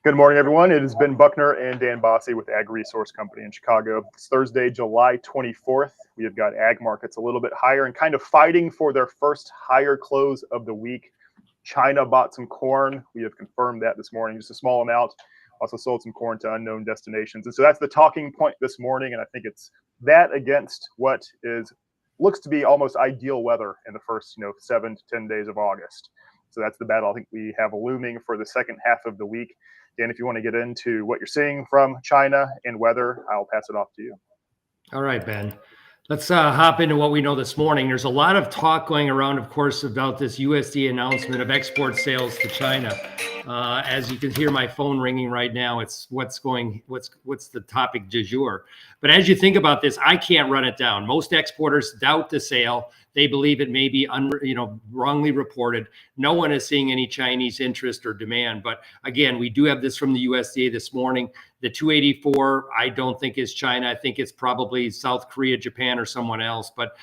Good morning, everyone. It is Ben Buckner and Dan Basse with Ag Resource Company in Chicago. It's Thursday, July 24th. We have got ag markets a little bit higher and kind of fighting for their first higher close of the week. China bought some corn. We have confirmed that this morning, just a small amount. Also sold some corn to unknown destinations. And so that's the talking point this morning. And I think it's that against what looks to be almost ideal weather in the first 7 to 10 days of August. So that's the battle I think we have looming for the second half of the week. Dan, if you want to get into what you're seeing from China and weather, I'll pass it off to you. All right, Ben. Let's hop into what we know this morning. There's a lot of talk going around, of course, about this USDA announcement of export sales to China. As you can hear my phone ringing right now, it's what's the topic du jour. But as you think about this, I can't run it down. Most exporters doubt the sale. They believe it may be wrongly reported. No one is seeing any Chinese interest or demand. But again, we do have this from the USDA this morning. The 284, I don't think is China. I think it's probably South Korea, Japan, or someone else. But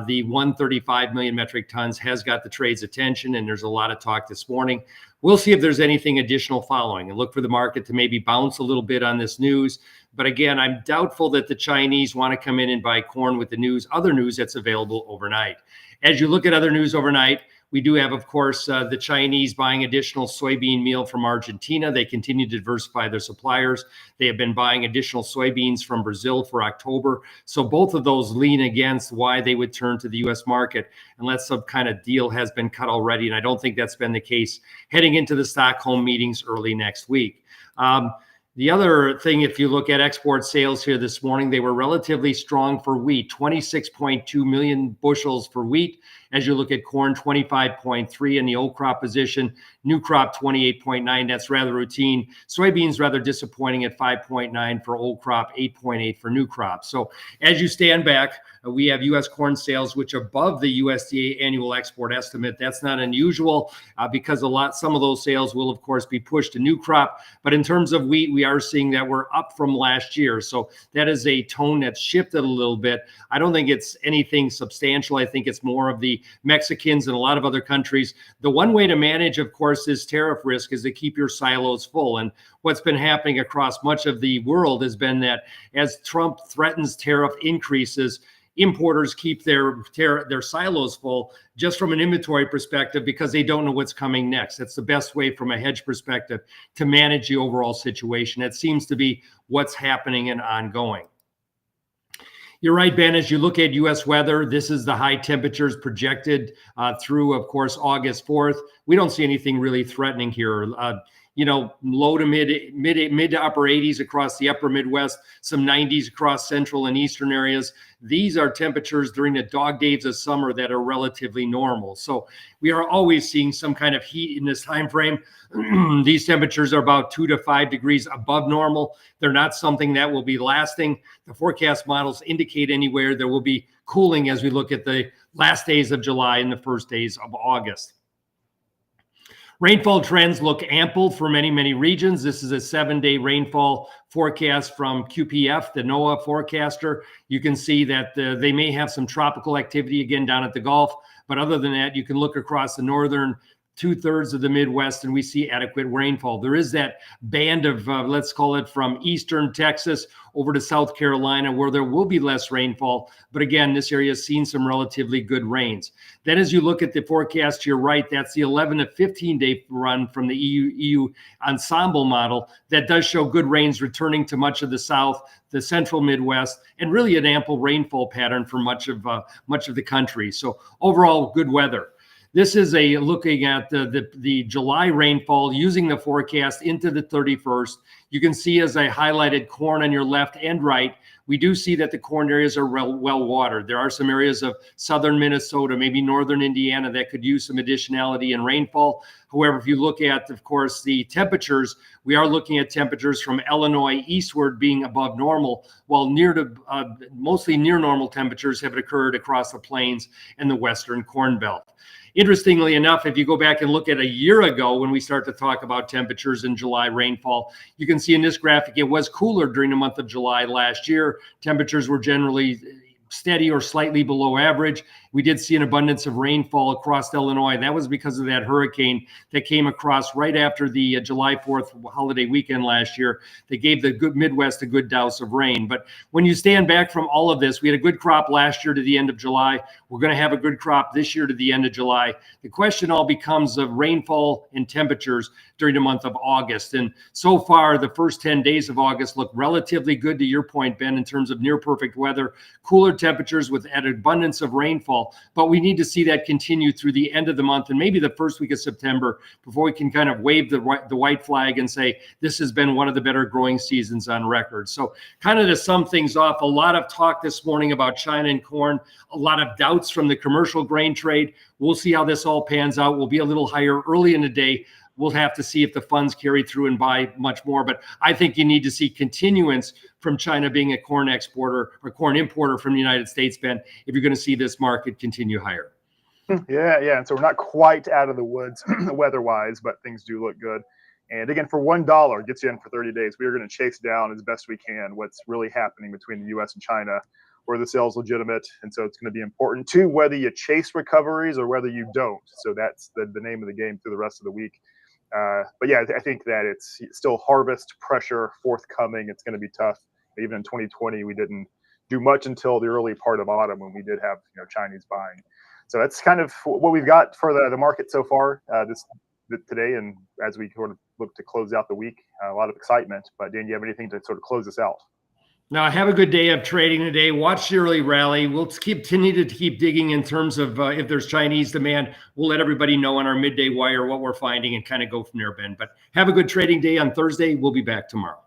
the 135 million metric tons has got the trade's attention, and there's a lot of talk this morning. We'll see if there's anything additional following and look for the market to maybe bounce a little bit on this news. But again, I'm doubtful that the Chinese want to come in and buy corn with the other news that's available overnight. As you look at other news overnight, we do have, of course, the Chinese buying additional soybean meal from Argentina. They continue to diversify their suppliers. They have been buying additional soybeans from Brazil for October. So both of those lean against why they would turn to the U.S. market unless some kind of deal has been cut already. And I don't think that's been the case heading into the Stockholm meetings early next week. The other thing, if you look at export sales here this morning, they were relatively strong for wheat, 26.2 million bushels for wheat. As you look at corn, 25.3 in the old crop position, new crop 28.9. That's rather routine. Soybeans rather disappointing at 5.9 for old crop, 8.8 for new crop. So as you stand back, we have U.S. corn sales, which are above the USDA annual export estimate. That's not unusual because some of those sales will, of course, be pushed to new crop. But in terms of wheat, we are seeing that we're up from last year. So that is a tone that's shifted a little bit. I don't think it's anything substantial. I think it's more of the Mexicans and a lot of other countries. The one way to manage, of course, this tariff risk is to keep your silos full. And what's been happening across much of the world has been that as Trump threatens tariff increases, importers keep their silos full just from an inventory perspective because they don't know what's coming next. That's the best way from a hedge perspective to manage the overall situation. It seems to be what's happening and ongoing. You're right, Ben, as you look at U.S. weather, this is the high temperatures projected through, of course, August 4th. We don't see anything really threatening here. Low to mid to upper 80s across the upper Midwest, some 90s across central and eastern areas. These are temperatures during the dog days of summer that are relatively normal. So we are always seeing some kind of heat in this time frame. These temperatures are about 2 to 5 degrees above normal. They're not something that will be lasting. The forecast models indicate anywhere there will be cooling as we look at the last days of July and the first days of August. Rainfall trends look ample for many, many regions. This is a 7-day rainfall forecast from QPF, the NOAA forecaster. You can see that they may have some tropical activity again down at the Gulf. But other than that, you can look across the northern 2/3 of the Midwest and we see adequate rainfall. There is that band of, let's call it from eastern Texas over to South Carolina where there will be less rainfall. But again, this area has seen some relatively good rains. Then as you look at the forecast to your right, that's the 11 to 15-day run from the EU ensemble model that does show good rains returning to much of the South, the central Midwest, and really an ample rainfall pattern for much of the country. So overall, good weather. This is looking at the July rainfall using the forecast into the 31st. You can see as I highlighted corn on your left and right, we do see that the corn areas are well watered. There are some areas of southern Minnesota, maybe northern Indiana that could use some additionality in rainfall. However, if you look at, of course, the temperatures, we are looking at temperatures from Illinois eastward being above normal, while mostly near normal temperatures have occurred across the plains and the western Corn Belt. Interestingly enough, if you go back and look at a year ago when we start to talk about temperatures in July rainfall, you can see in this graphic it was cooler during the month of July last year. Temperatures were generally steady or slightly below average. We did see an abundance of rainfall across Illinois. That was because of that hurricane that came across right after the July 4th holiday weekend last year. They gave the good Midwest a good douse of rain. But when you stand back from all of this, we had a good crop last year to the end of July. We're going to have a good crop this year to the end of July. The question all becomes of rainfall and temperatures during the month of August. And so far, the first 10 days of August look relatively good, to your point, Ben, in terms of near perfect weather, cooler temperatures with an abundance of rainfall. But we need to see that continue through the end of the month and maybe the first week of September before we can kind of wave the white flag and say this has been one of the better growing seasons on record. So kind of to sum things off, a lot of talk this morning about China and corn, a lot of doubts from the commercial grain trade. We'll see how this all pans out. We'll be a little higher early in the day. We'll have to see if the funds carry through and buy much more. But I think you need to see continuance from China being a corn exporter or corn importer from the United States, Ben, if you're going to see this market continue higher. Yeah. And so we're not quite out of the woods weather-wise, but things do look good. And again, for $1, gets you in for 30 days. We are going to chase down as best we can what's really happening between the U.S. and China, where the sale's legitimate. And so it's going to be important too, whether you chase recoveries or whether you don't. So that's the name of the game through the rest of the week. But yeah, I think that it's still harvest pressure forthcoming. It's going to be tough. Even in 2020, we didn't do much until the early part of autumn when we did have Chinese buying. So that's kind of what we've got for the market so far today. And as we sort of look to close out the week, a lot of excitement. But Dan, you have anything to sort of close us out? Now, have a good day of trading today. Watch the early rally. We'll continue to keep digging in terms of if there's Chinese demand. We'll let everybody know on our midday wire what we're finding and kind of go from there, Ben. But have a good trading day on Thursday. We'll be back tomorrow.